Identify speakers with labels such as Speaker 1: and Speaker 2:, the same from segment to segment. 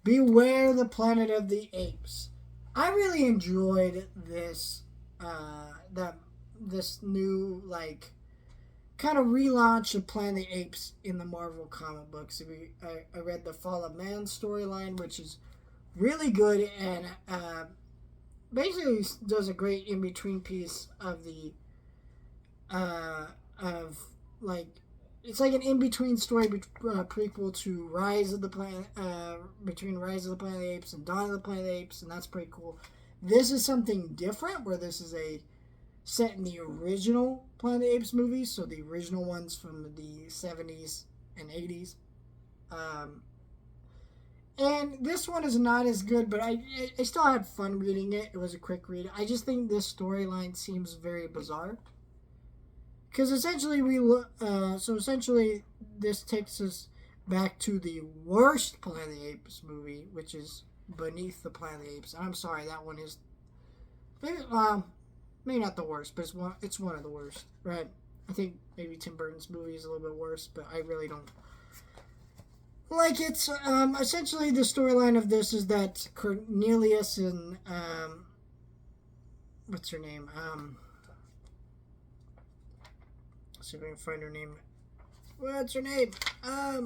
Speaker 1: Beware the Planet of the Apes. I really enjoyed this this new kind of relaunch of Planet of the Apes in the Marvel comic books. I read the Fall of Man storyline, which is really good, and basically does a great in between piece of the of like it's like an in between story prequel to Rise of the Planet between Rise of the Planet of the Apes and Dawn of the Planet of the Apes, and that's pretty cool. This is something different, where this is a set in the original Planet of the Apes movies, so the original ones from the 70s and 80s. Um, and this one is not as good, but I still had fun reading it. It was a quick read. I just think this storyline seems very bizarre. Because essentially essentially this takes us back to the worst Planet of the Apes movie, which is Beneath the Planet of the Apes. I'm sorry, that one is maybe not the worst, but it's one of the worst, right? I think maybe Tim Burton's movie is a little bit worse, but I really don't like it. Essentially, the storyline of this is that Cornelius and what's her name? Let's see if I can find her name. What's her name? I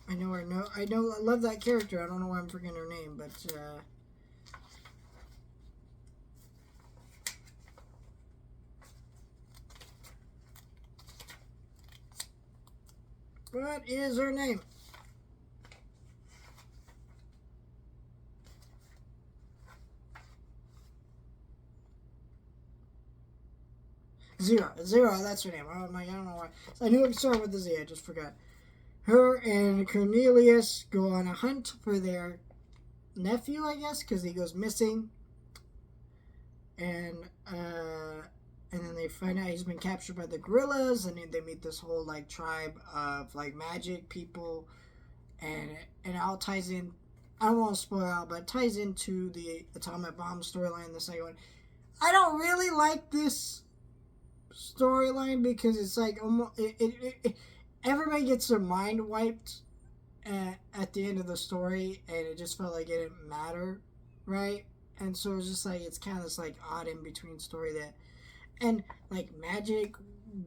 Speaker 1: know her. No, I know. I love that character. I don't know why I'm forgetting her name, but what is her name? Zero, that's her name. Oh my, I don't know why. I knew it started with the Z, I just forgot. Her and Cornelius go on a hunt for their nephew, I guess, because he goes missing. And then they find out he's been captured by the gorillas, and they meet this whole tribe of magic people, and it all ties in. I don't want to spoil out, but it ties into the atomic bomb storyline. The second one, I don't really like this storyline because it's like almost everybody gets their mind wiped at the end of the story, and it just felt like it didn't matter, right? And so it's just it's kind of this odd in between story that, and magic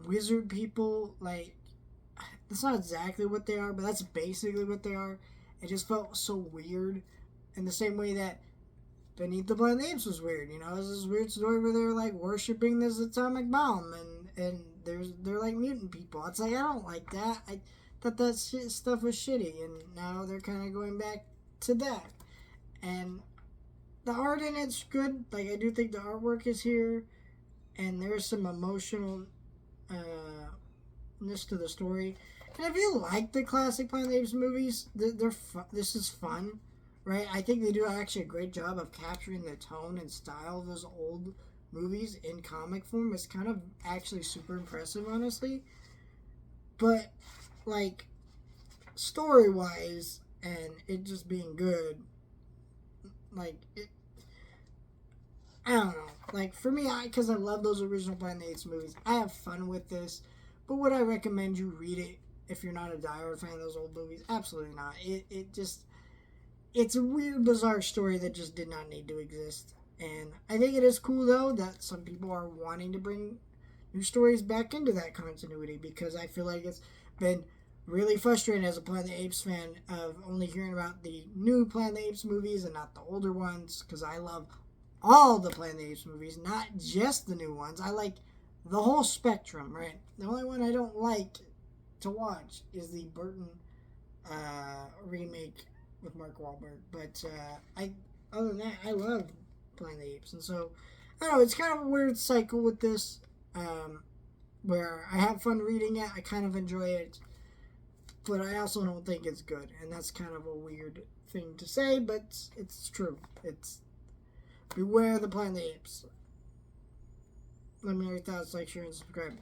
Speaker 1: wizard people, that's not exactly what they are, but that's basically what they are. It just felt so weird, in the same way that Beneath the Planet of the Apes was weird. It was this weird story where they're worshiping this atomic bomb, and they're mutant people. It's I don't like that. I thought that stuff was shitty, and now they're kind of going back to that. And the art in it's good. I do think the artwork is here, and there's some emotional ness to the story. And if you like the classic Planet of the Apes movies, this is fun, right? I think they do actually a great job of capturing the tone and style of those old movies in comic form. It's kind of actually super impressive, honestly. But story wise, and it just being good, it, I don't know. For me, because I love those original Planet of the Apes movies, I have fun with this. But would I recommend you read it if you're not a diehard fan of those old movies? Absolutely not. It's a weird, bizarre story that just did not need to exist. And I think it is cool, though, that some people are wanting to bring new stories back into that continuity, because I feel like it's been really frustrating as a Planet of the Apes fan of only hearing about the new Planet of the Apes movies and not the older ones, because I love all the Planet of the Apes movies, not just the new ones. I like the whole spectrum, right? The only one I don't like to watch is the Burton remake with Mark Wahlberg. But other than that, I love Planet of the Apes. And so, I don't know, it's kind of a weird cycle with this, where I have fun reading it, I kind of enjoy it, but I also don't think it's good. And that's kind of a weird thing to say, but it's true. It's beware the Planet of the Apes. Let me know your thoughts, like, share, and subscribe.